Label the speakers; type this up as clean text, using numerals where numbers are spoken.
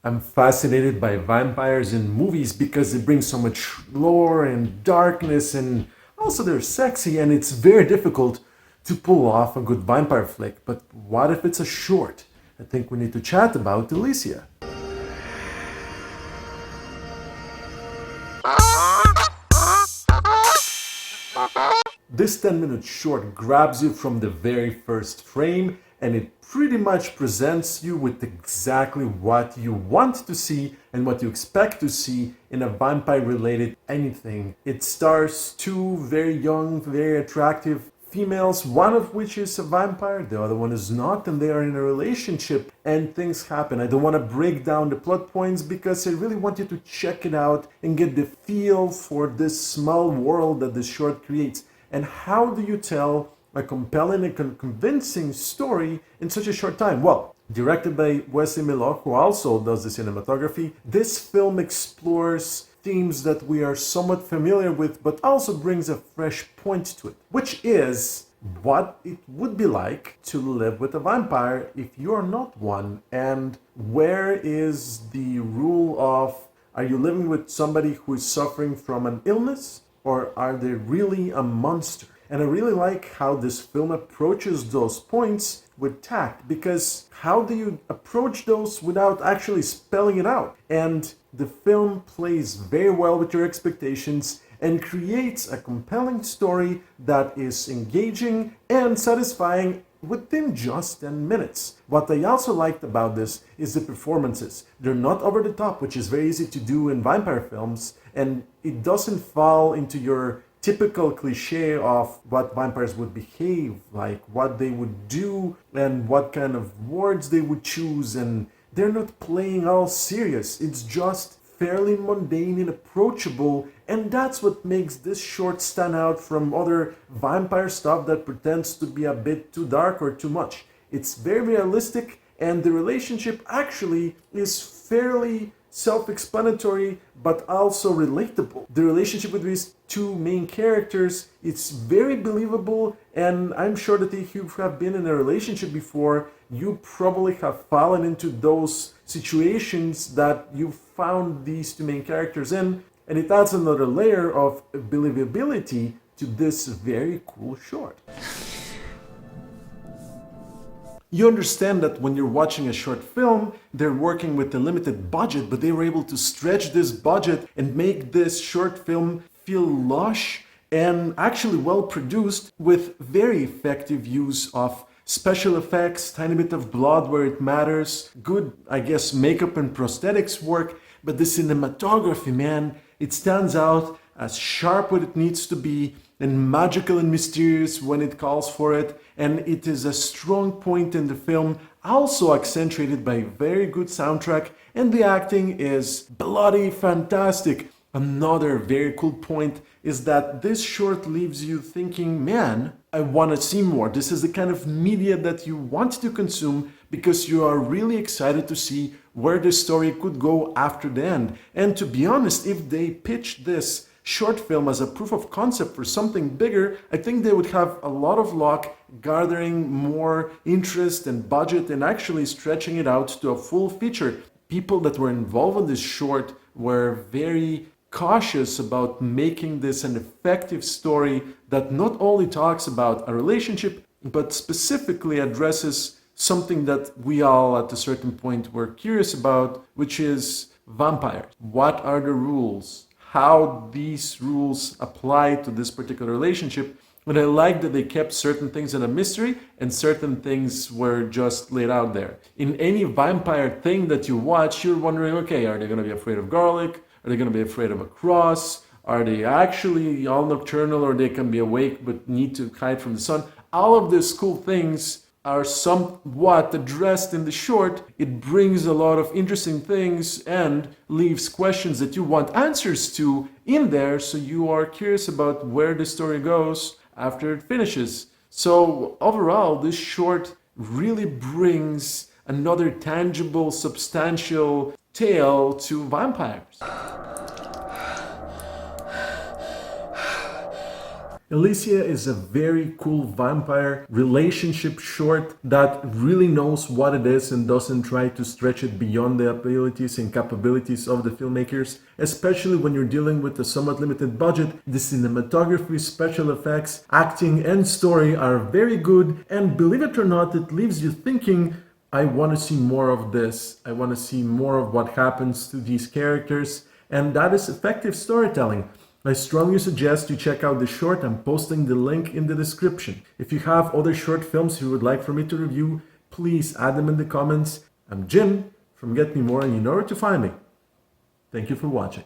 Speaker 1: I'm fascinated by vampires in movies because they bring so much lore and darkness, and also they're sexy, and it's very difficult to pull off a good vampire flick. But what if it's a short? I think we need to chat about Elysia. This 10-minute short grabs you from the very first frame, and it pretty much presents you with exactly what you want to see and what you expect to see in a vampire-related anything. It stars two very young, very attractive females, one of which is a vampire, the other one is not, and they are in a relationship and things happen. I don't want to break down the plot points because I really want you to check it out and get the feel for this small world that this short creates. And how do you tell a compelling and convincing story in such a short time? Well, directed by Wesley Millock, who also does the cinematography, this film explores themes that we are somewhat familiar with, but also brings a fresh point to it, which is what it would be like to live with a vampire if you're not one, and where is the rule of, are you living with somebody who is suffering from an illness, or are they really a monster? And I really like how this film approaches those points with tact, because how do you approach those without actually spelling it out? And the film plays very well with your expectations and creates a compelling story that is engaging and satisfying within just 10 minutes. What I also liked about this is the performances. They're not over the top, which is very easy to do in vampire films, and it doesn't fall into your typical cliche of what vampires would behave like, what they would do, and what kind of words they would choose, and they're not playing all serious. It's just fairly mundane and approachable, and that's what makes this short stand out from other vampire stuff that pretends to be a bit too dark or too much. It's very realistic, and the relationship actually is fairly self-explanatory but also relatable. The relationship with these two main characters, it's very believable, and I'm sure that if you have been in a relationship before, you probably have fallen into those situations that you found these two main characters in, and it adds another layer of believability to this very cool short. You understand that when you're watching a short film, they're working with a limited budget, but they were able to stretch this budget and make this short film feel lush and actually well produced, with very effective use of special effects, tiny bit of blood where it matters, good, I guess, makeup and prosthetics work, but the cinematography, man, it stands out as sharp what it needs to be, and magical and mysterious when it calls for it, and it is a strong point in the film, also accentuated by very good soundtrack, and the acting is bloody fantastic. Another very cool point is that this short leaves you thinking, man, I want to see more. This is the kind of media that you want to consume because you are really excited to see where the story could go after the end. And to be honest, if they pitched this short film as a proof of concept for something bigger, I think they would have a lot of luck gathering more interest and budget and actually stretching it out to a full feature. People that were involved in this short were very cautious about making this an effective story that not only talks about a relationship, but specifically addresses something that we all at a certain point were curious about, which is vampires. What are the rules? How these rules apply to this particular relationship? And I like that they kept certain things in a mystery and certain things were just laid out there. In any vampire thing that you watch, you're wondering, okay, are they going to be afraid of garlic? Are they going to be afraid of a cross? Are they actually all nocturnal, or they can be awake but need to hide from the sun? All of these cool things are somewhat addressed in the short. It brings a lot of interesting things and leaves questions that you want answers to in there, so you are curious about where the story goes after it finishes. So overall, this short really brings another tangible, substantial tale to vampires. Elysia is a very cool vampire relationship short that really knows what it is and doesn't try to stretch it beyond the abilities and capabilities of the filmmakers, especially when you're dealing with a somewhat limited budget. The cinematography, special effects, acting, and story are very good, and believe it or not, it leaves you thinking, I want to see more of this. I want to see more of what happens to these characters, and that is effective storytelling. I strongly suggest you check out the short. I'm posting the link in the description. If you have other short films you would like for me to review, please add them in the comments. I'm Jim from Get Me More, and you know where to find me. Thank you for watching.